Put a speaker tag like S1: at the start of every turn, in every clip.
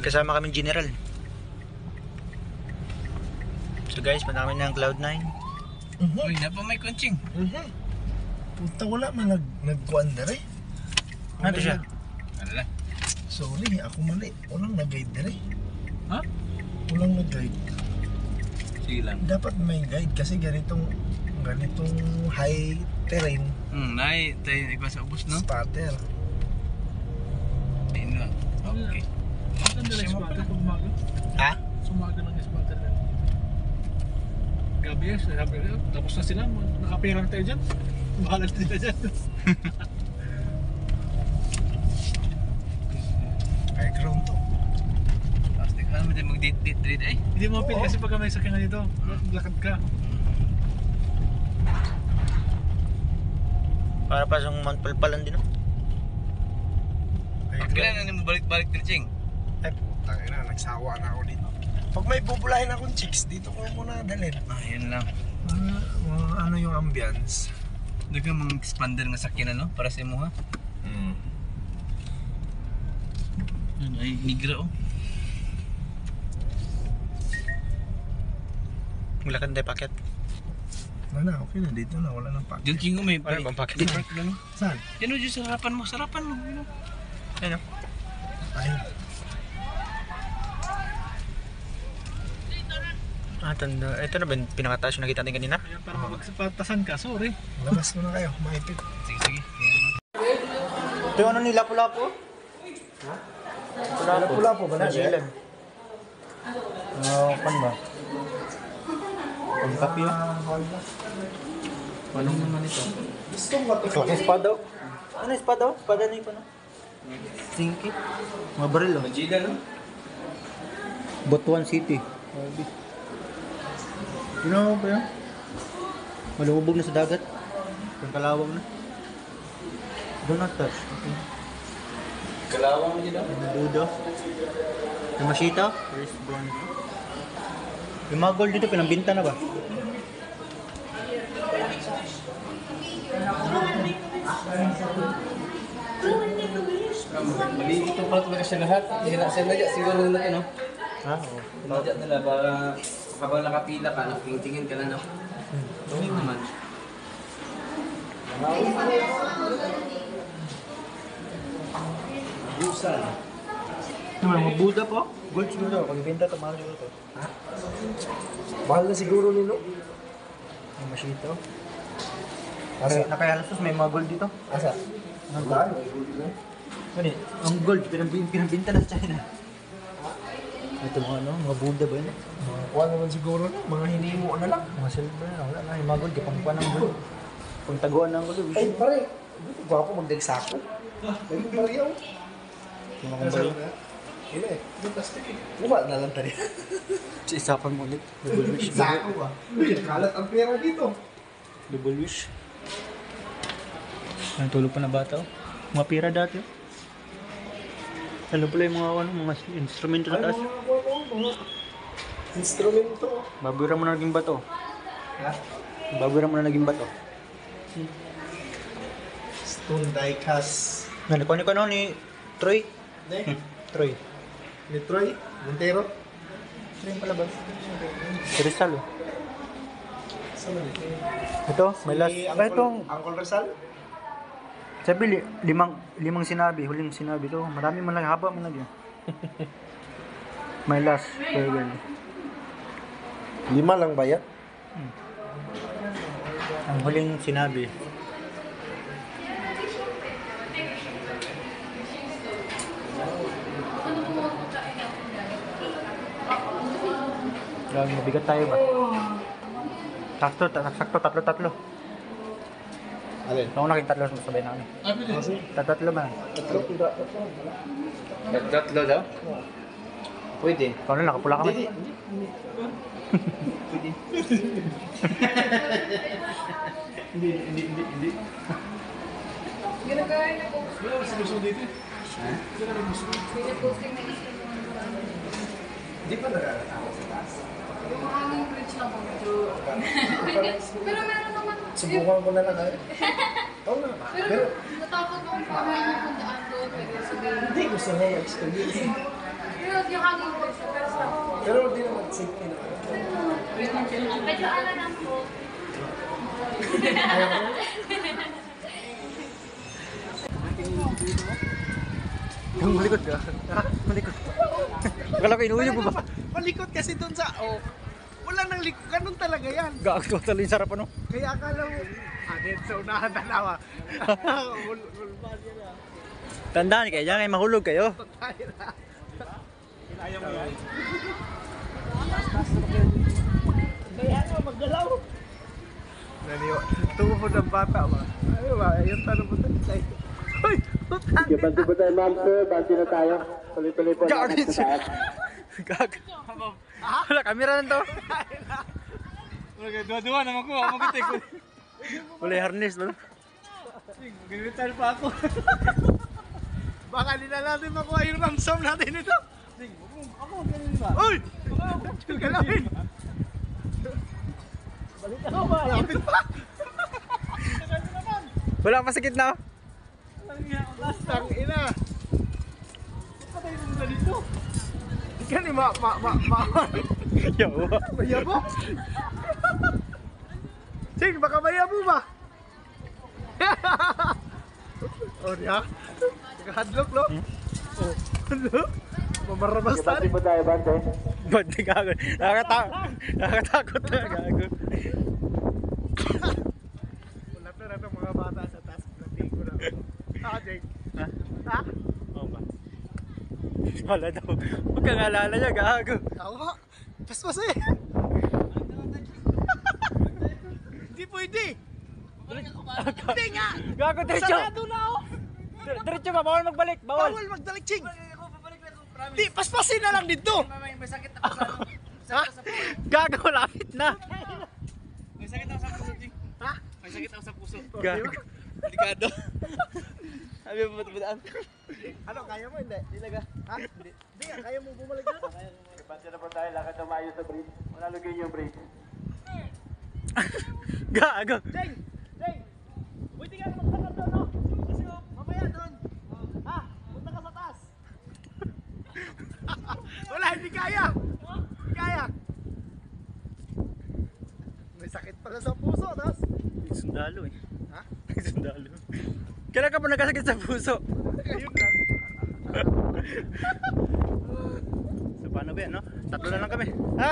S1: kasama kaming general. So guys, punta kami ng Cloud9.
S2: Uy, na pa may kunching.
S3: Puta, wala man nagkuhan na rin.
S1: Ano siya?
S2: Ano lang?
S3: Sorry, ako mali. Walang nag-guide na rin.
S2: Ha?
S3: Walang nag-guide.
S2: Sige lang.
S3: Dapat may guide kasi ganitong high terrain.
S2: Nai, tayo ikaw sa ubos, no?
S3: Spotter.
S2: Ayun lang. Okay.
S4: Maganda lang spotter pag umaga.
S1: Ha?
S4: Sumaga lang yung spotter lang. Gabi yan, sabi ko, tapos na sila, nakapira na tayo dyan. Bahala na sila dyan.
S3: High ground to.
S2: Plastic ka naman din mag-date ay.
S4: Hindi mo mapil kasi pag may sakyan dito, lakad ka.
S1: Para pa sa Mount Palpalan din.
S3: High
S2: Kailan na mo balik-balik Ching?
S3: Ay, putang ina, nagsawa na ako dito. Pag may bubulahin akong chicks, dito ko muna dalhin.
S2: Ayun lang.
S3: Ano yung ambience?
S2: Daga mga expander nga sakyan ano para sa imo ha. Ay nigra oh.
S1: Wala ka na packet.
S3: Wala, okay na dito na, wala nang pack.
S2: Diyan Ching may
S1: Wala bang packet?
S2: park lang.
S3: Saan?
S2: Yan o dyan sa harapan mo.
S1: Ano?
S3: Ay,
S1: Tanda. Ito na ba yung pinakataas yung nakita natin kanina?
S4: Kaya para magpatasan ka, sorry.
S3: labas mo na kayo, maipit.
S2: Sige.
S1: Ito yung ano ni Lapu-Lapu? Ha?
S3: Lapu-Lapu ba na?
S1: Nagilan. Pan ba? Pagkapi yun. Anong naman ito?
S3: Gusto mo ba ito?
S1: Laki espada. Ano espada? Espada na yun. Singkit. Mga baril oh.
S2: Majida no?
S1: Butuan City. Ano ba yan? Malubog na sa dagat. Kung kalawang na. Do not touch. Okay.
S2: Kalawang mo dyan
S1: Dudo. Yung masita? Firstborn. Yung mga gold dito, pinambinta na ba?
S2: Mali ito pala talaga siya lahat. Sinadya siguro nila ito no?
S1: Ha? Oo.
S2: Sinadya nila para habang nakapila ka, nakitingin ka na no? Tumig naman. Busan.
S1: Mga Buddha po? Gold siguro. Pag ibenta ito, mahal siguro ito.
S3: Mahal na siguro nino.
S1: Yung masita. Kasi nakayalastos, may mga gold dito.
S3: Asa?
S1: Ang gold. Ano eh, ang gold, pinambinta na sa China. Ito mga ano, mga Buddha ba yun?
S3: Kuha naman siguro na, mga hinimo na lang.
S1: Mga silver na, wala na. Yung mga gold, kapangkuhan ng gold. Kung taguan ng gold,
S3: Ay, pare, dito gwapo magdagsako. Ay, pare yaw.
S1: yung mga kumbalo.
S3: Ina eh, yung plastic eh. Buwa na lang tayo.
S1: Isapan mo ulit. Double wish.
S3: Sako ba? Uy, kalat ang pera dito.
S1: Double wish. Ang tulog pa na bata oh. Mga pira dati oh. Ano pala yung mga instrumento sa taas?
S3: Mga instrumento.
S1: Babura mo na naging bato.
S3: Ha?
S1: Babura mo na naging bato.
S3: Stone diecast.
S1: Ano ko ni Troy?
S3: Ne?
S1: Troy.
S3: Ni Troy? Montero?
S1: Troy yung palabas. Si Rizal oh.
S3: Saan na ito?
S1: Ito, may last.
S3: Si
S1: Ah, itong,
S3: Uncle Rizal?
S1: sabi limang sinabi, huling sinabi to. Marami man lang, haba man lang yun. May last farewell.
S3: 5 lang ba yan?
S1: Ang huling sinabi. Lagi mabigat tayo ba? Sakto, tatlo.
S3: Alin?
S1: Ako naging tatlo sabay na kami.
S3: Kasi?
S1: Tatlo ba?
S3: Tatlo.
S2: Tatlo daw? Pwede.
S1: Ikaw na, nakapula ka man.
S3: Hindi.
S5: Ginagaya na po.
S4: Wala na sinusunod dito.
S5: Pinaposting na Instagram.
S3: Hindi pa nakakatawa sa taas.
S5: Yung hanging bridge lang po. Pero meron naman.
S3: Subukan ko na lang kayo. Oo na.
S5: Pero
S3: Pero
S5: natakot akong paano yung pundaan doon. Pwede sabihin.
S3: hindi gusto mo ma-experience.
S5: Pero Pero yung hangin ko siya. Pero stop.
S3: Pero hindi naman safety na.
S5: Medyo ano lang po.
S1: Yung malikot ka. Malikot. Akala ko inuyog mo ba?
S3: Malikot kasi dun sa, wala nang likot. Ganun talaga yan.
S1: Gago talaga yung sarap ano.
S3: Kaya akala mo, dito sa unahan tanawa. Ulban yan ah.
S1: Tandaan kayo dyan, ay mahulog kayo.
S3: Kaya mo yan. Kaya mo, maggalaw. Naniwa, tumupod ang bata ba? Ano ba, yung tanong mo tayo. Hoy, utang!
S6: Okay, banti po tayo ma'am sir, banti na tayo. Tuloy-tuloy po
S1: Gago
S6: natin
S1: yun.
S6: sa taas.
S1: Gago. Wala, kamera lang to.
S4: Dua-dua naman ko, magutik ko.
S1: Wala yung harness no?
S4: Maginitan pa ako.
S3: Baka di na natin makuha yung ransom natin ito.
S4: Ako, ganun ba?
S3: Uy! Yung galawin! Balik ako ba? Lapit pa!
S1: Wala, masakit na.
S3: Tang ina!
S4: Patay mo na dito.
S3: Di ka ni
S1: Yawa.
S3: mayabo? Sing, baka mayabo ba? Oh, di ha? Nagahadlok, no? Oh, ano? Mamarabas
S6: Okay, banti
S3: tayo.
S6: po tayo, banti.
S1: Ba't di gago? Nakakatakot na gago.
S3: Wala na ng mga bata sa taas. Nating ko na. Jake.
S1: Ha?
S3: Ha?
S1: Oo ba? Wala daw. Huwag kang alala niya, gago.
S3: Tawa. Paspas eh. Hindi pwede. Hindi nga.
S1: Gago, diretso.
S3: Sarado na ako.
S1: Diretso ba? Bawal magbalik. Bawal.
S3: Bawal magdalik, Ching. Di, paspasin na lang dito.
S2: May sakit ako sa ano.
S3: Ha?
S1: Gago, lapit na.
S4: May sakit ako sa puso, Ting.
S3: Ha?
S4: May sakit ako sa puso.
S1: Gago.
S4: Delikado.
S1: Sabi mo ba't
S3: Ano, kaya mo? Hindi. Talaga. Ha? Hindi. Hindi nga, kaya mo bumalik na.
S6: Banti na po tayo, lakad na maayos sa bridge. Manalugin yung bridge.
S1: Gago.
S3: Jeng! Jeng! Pwede ka magtaka doon, no? Kasi mamaya doon. Ha? Punta ka sa taas. Wala, hindi kaya. Hindi kaya. May sakit pala sa puso, tapos.
S1: Sundalo eh.
S3: Ha?
S1: Sundalo. Kailan ka pa nagkasakit sa puso?
S3: Ayun lang.
S1: So paano ba yan, no? Tatlo na lang kami. Ha?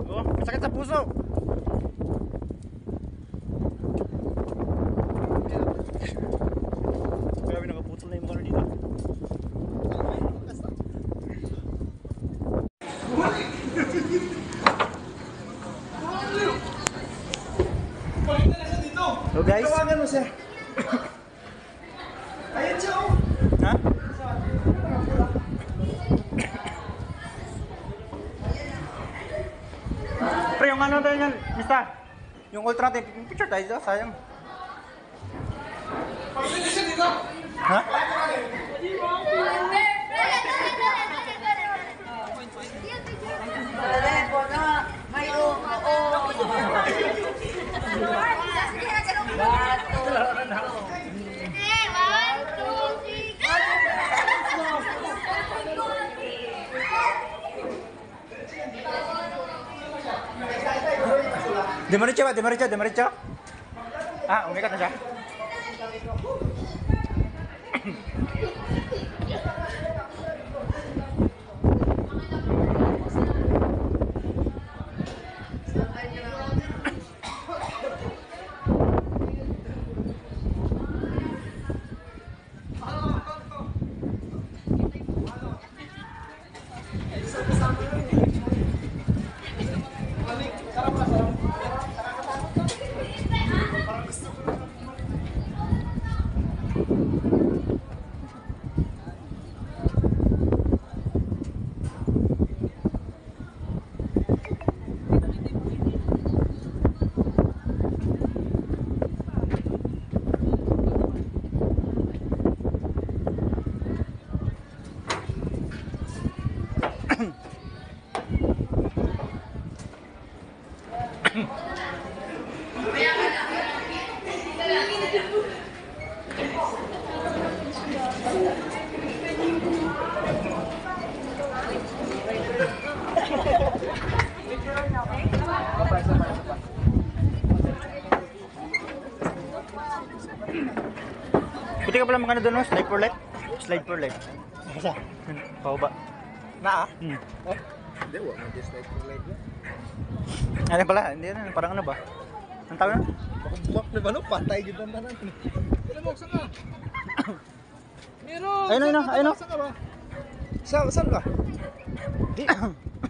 S1: Oo, masakit sa puso. Grabe, nakaputol na yung motor dito. So guys,
S3: Tawagan mo siya. Ayun siya, oh.
S1: ha? Pre, yung ano tayo yan, Mista? Yung ultra tape, yung picture tayo, sayang. Ha? Dimaritso ba? Dimaritso? Dimaritso? Ah, umikat na siya. Puti ka pala magkano doon, no? Slide for life? Slide for life.
S3: Asa?
S1: Pababa.
S3: Na ah?
S1: Hmm.
S3: Oh? Hindi, wala na dislike for life na.
S1: Ano pala? Hindi na. Parang ano ba? Ang tawag na?
S3: Bakit na ba no? Patay yun ang tanan.
S4: Ilan mo, saan ka? Meron!
S1: Ayun na, ayun na.
S4: Saan ka ba?
S3: Saan ka?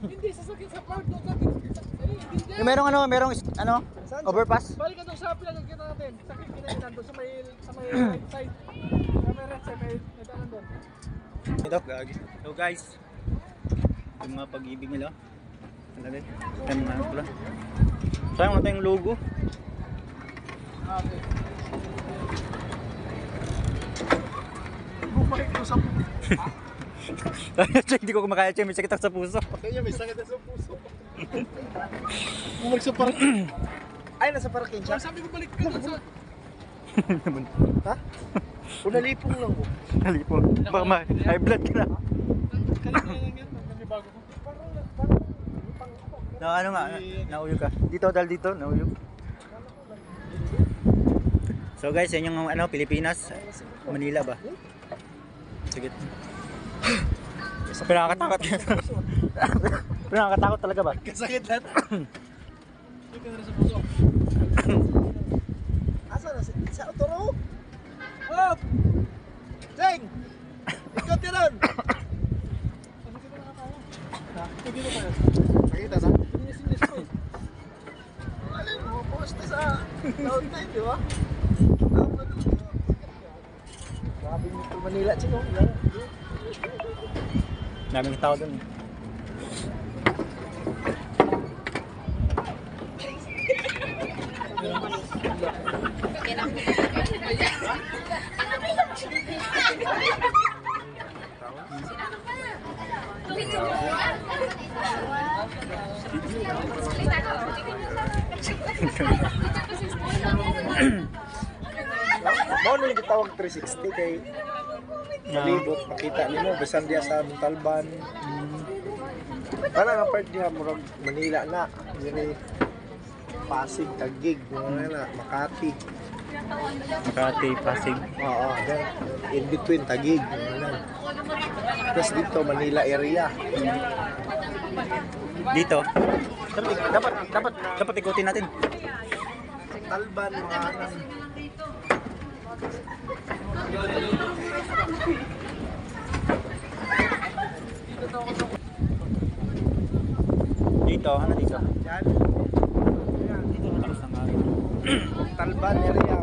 S4: Hindi, sasakit sa park. Doon ka. Hindi.
S1: Yung merong ano, merong ano, overpass.
S4: Balik ka doon sa pinagkakita natin. Sakit kinainan doon sa may right side. Sa may right side, may tanan doon.
S1: Ito, gagi. So guys, yung mga pag-ibig nila. Talaga. Yung mga ano pala. Sayang natin yung logo.
S4: Okay. Bumalik ko sa
S1: Hindi ko kumakaya siya, may sakit ako sa puso.
S3: Kaya may sakit na sa puso.
S4: bumalik sa park.
S3: Ay, nasa parakin siya?
S4: Sabi ko balik ka doon sa...
S3: Ha? Unalipong lang ko.
S1: Halipon. Baka ma-high blood ka na.
S4: Kanina lang yan, nagbago ko.
S1: Na ano nga, nauyog ka. Dito, dahil dito, nauyog. So guys, yan yung ano, Pilipinas. Manila ba? Sige. Pinakatakot ka. Pinakatakot talaga ba?
S3: Kasakit lahat.
S4: Hindi ka na sa puso.
S3: Asa na? Sa Otoro? Hop! Jeng! Ikot ka doon!
S4: Hindi mo kaya.
S3: Nakita sa?
S4: Sinis ko eh.
S3: Alin mo, post na sa down time, di ba? Grabe nito Manila, chino.
S1: Daming tao dun.
S3: Mau na yung tawag 360 kay Malibot, makita nimo bisan diya sa Montalban. Para nga part diha murag Manila na, yun Pasig, Taguig, mga na, Makati.
S1: Makati, Pasig.
S3: Oo, then in between Taguig, mga na. Tapos dito Manila area.
S1: Dito. Dapat ikutin natin.
S3: Talban, mga na.
S1: Dito, ano dito?
S3: Yan.
S1: Dito, matakas ng araw.
S3: Talban area,